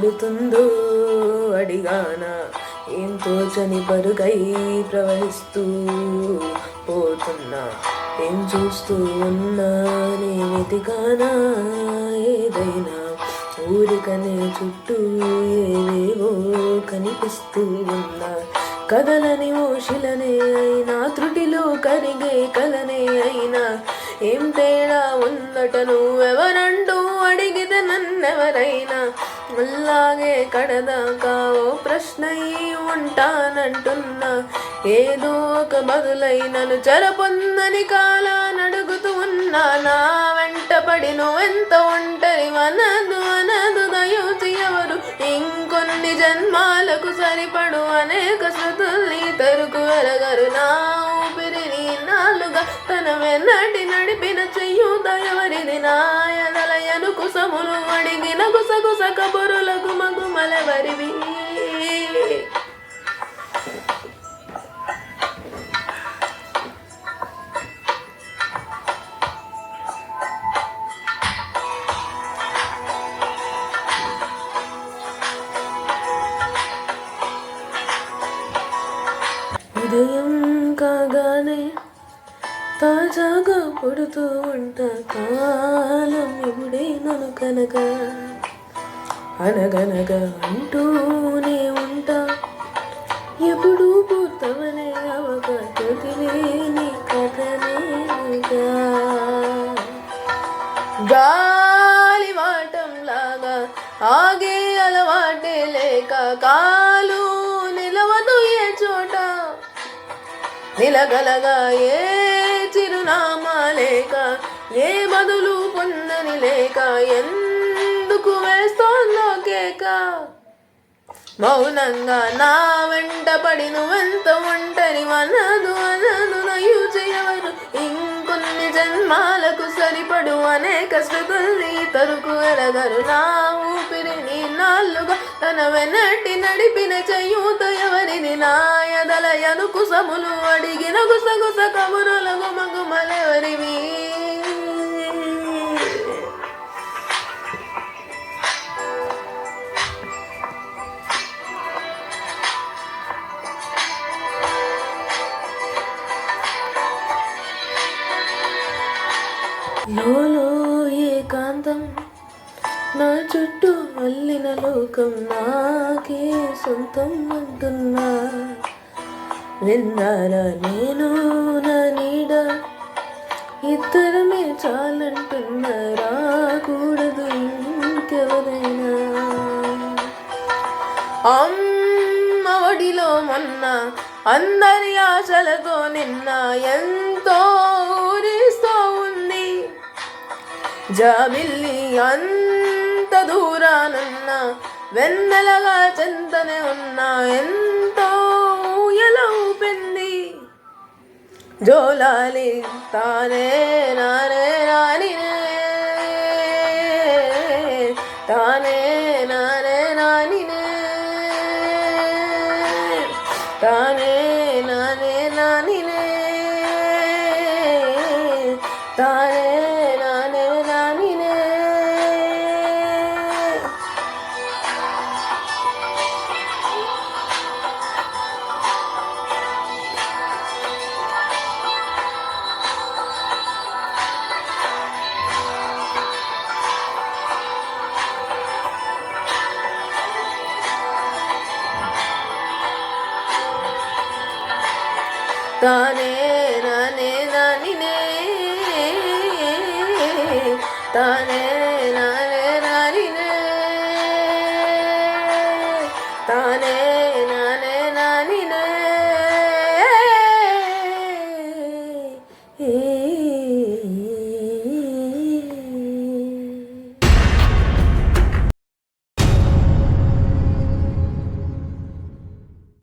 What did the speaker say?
వెళుతుందో అడిగానా, ఏం తోచని పరుగై ప్రవహిస్తూ పోతున్నా, ఏం చూస్తూ ఉన్నా నే వెతికానా, ఏదైనా ఊరికనే చుట్టూ ఏవేవో కనిపిస్తూ ఉన్నా, కదలని ఓషిలనే అయినా త్రుటిలో కరిగే కలనే అయినా, ఏం తేడా ఉందట నువ్వెవరంటూ అడిగితే నన్నెవరైనా, అలాగే కడదాకా ఓ ప్రశ్నయి ఉంటానంటున్నా, ఏదో ఒక బదులై నన్ను చెరపొందని కాలానడుగుతూ ఉన్నా, నా వెంట పడి నువ్వెంత ఒంటరి అనదు దయోచి ఎవరు, ఇంకొన్ని జన్మాలకు సరిపడు అనేక శృతుల్ని తరుకు ఎరగరు, నా ఊపిరిని నాలుగా తన వెన్నటి నడిపిన చెయ్యూత ఎవరిది, నా ఎదలయను కుసములు అడిగిన గుసగుస కబురులకు మగుమలెవరివి. ఉదయం కాగానే తాజాగా పుడుతూ ఉంటా, కాలం ఇప్పుడే నన్ను కనుక అనగనగా అంటూనే ఉంటా, ఎప్పుడు పూర్తవనే అవకాశలేని కథనేగా, గాలి వాటంలాగా ఆగే అలవాటే లేక, కాలు నిలవదు ఏ చోట, నిలగలగా ఏ చిరునామా లేక, ఏ బదులు పొందని లేక, ఎందుకు వేస్తోందో కేక, మౌనంగా నా వెంట పడి నువ్వెంత ఒంటరి అనదు నయుచి ఎవరు, ఇంకొన్ని జన్మాలకు సరిపడు అనేక శృతుల్ని తరుకు ఎరగరు, నా ఊపిరిని నాళ్ళుగా తన వెనటి నడిపిన చెయ్యూత ఎవరిది, నా ఎదలయను కుసములు అడిగిన గుసగుస కబురులకు మగుమలెవరివి. లోలో ఏకాంతం నా చుట్టూ అల్లిన లోకం నాకే సొంతం అంటున్నా, విన్నారా నేను నా నీడ, ఇద్దరమే చాలంటున్నా, రాకూడదు ఇంకెవరైనా, అమ్మ ఒడిలో మొన్న అందరి ఆశలతో నిన్న ఎంతో ఊరిస్తూ ఉంది, జాబిల్లి అంత దూరానున్నా వెన్నెలగా చెంతనే ఉన్నా, ఎంతో ఎలా ఊపింది జోలాలి తానే నానే నానినే, తానే నానే నానినే, తానే నానే నానినే, తానే నానే నానినే. తానే నానే నానినే, తానే